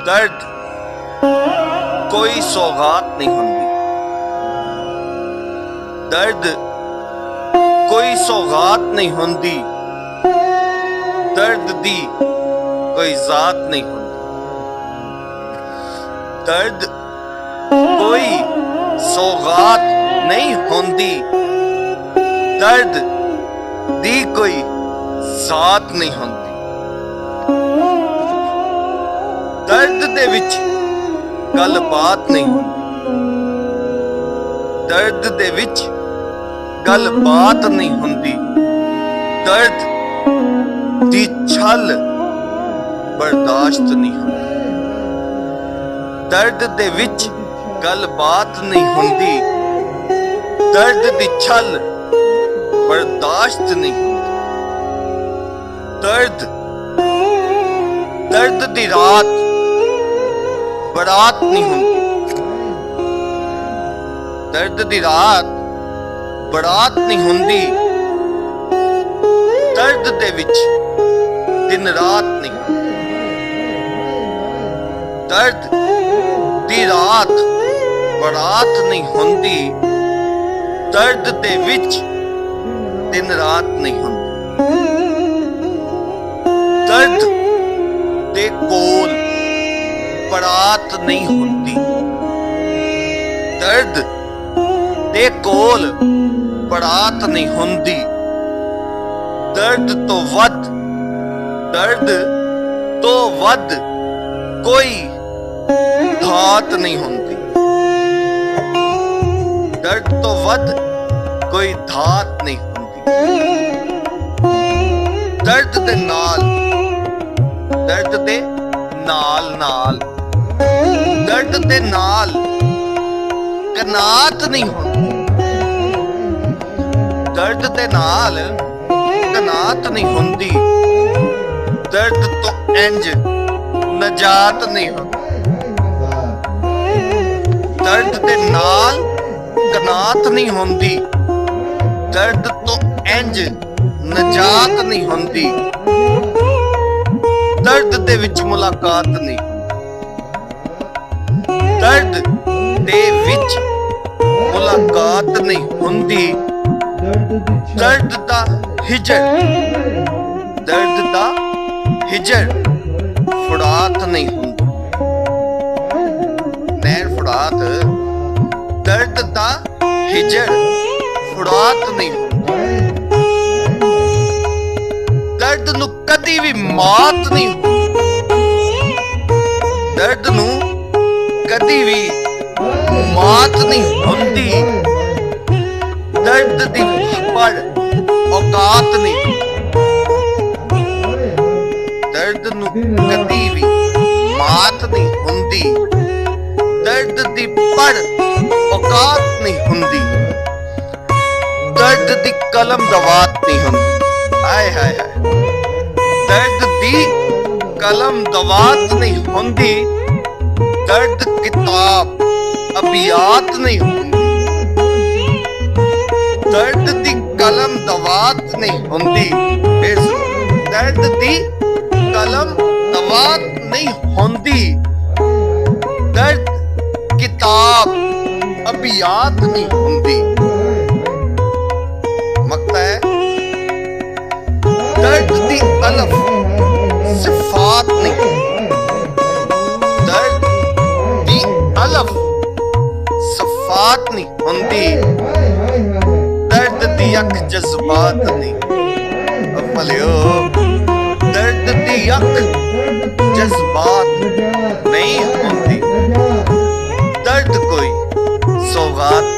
दर्द कोई सौगात नहीं होंदी। दर्द कोई सौगात नहीं होंदी। दर्द दी कोई जात नहीं होंदी। दर्द कोई सौगात नहीं होंदी। दर्द दी कोई जात नहीं होंदी। दर्द दे विच गल बात नहीं होंदी। दर्द दे विच गल बात नहीं होंदी। दर्द दी छल बर्दाश्त नहीं होंदी। दर्द दे विच गल बात नहीं होंदी। दर्द दी छल बर्दाश्त नहीं होंदी। दर्द दी रात बरात नहीं होंदी। दर्द दी रात बरात नहीं होंदी। दर्द दे विच दिन रात नहीं होंदी। दर्द दी रात बरात नहीं होंदी। दर्द दे विच दिन रात नहीं होंदी। दर्द दे कोल बरात नहीं होंदी। दर्द दे कोल बरात नहीं होंदी। दर्द तो वध कोई धात नहीं होंदी। दर्द तो वध कोई धात नहीं होंदी। दर्द दे नाल दर्द दे नाल कनात नहीं होंदी। दर्द दे नाल कनात नहीं होंदी। दर्द तो इंज नजात नहीं होंदी। दर्द दे नाल कनात नहीं होंदी। दर्द तो इंज नजात नहीं होंदी। दर्द दे विच मुलाकात नहीं। दर्द दे विच मुलाकात नहीं होंदी। दर्द दा हिजर फुरात नहीं होंदी। नैन फुरात दर्द दा हिजर फुरात नहीं होंदी। दर्द नू कदी भी मात नहीं होंदी। दर्द नू कदी भी मात नहीं होंदी। दर्द दी पर औकात नहीं। दर्द नू कदी भी मात नहीं होंदी। दर्द दी पर औकात नहीं होंदी। दर्द दी कलम दवात नहीं होंदी। हाय हाय हाय। दर्द दी कलम दवात नहीं होंदी। दर्द किताब अबियात नहीं होंदी। दर्द दी कलम दवात नहीं होंदी। दर्द दी कलम दवात नहीं होंदी। दर्द किताब अबियात नहीं होंदी। मकता है दर्द दी अलफ सिफात नहीं। दर्द दी अलफ सिफात नहीं होंदी। दर्द दी अख जज्बात नहीं। भलियो दर्द दी अख जज्बात नहीं होंदी। दर्द कोई सौगात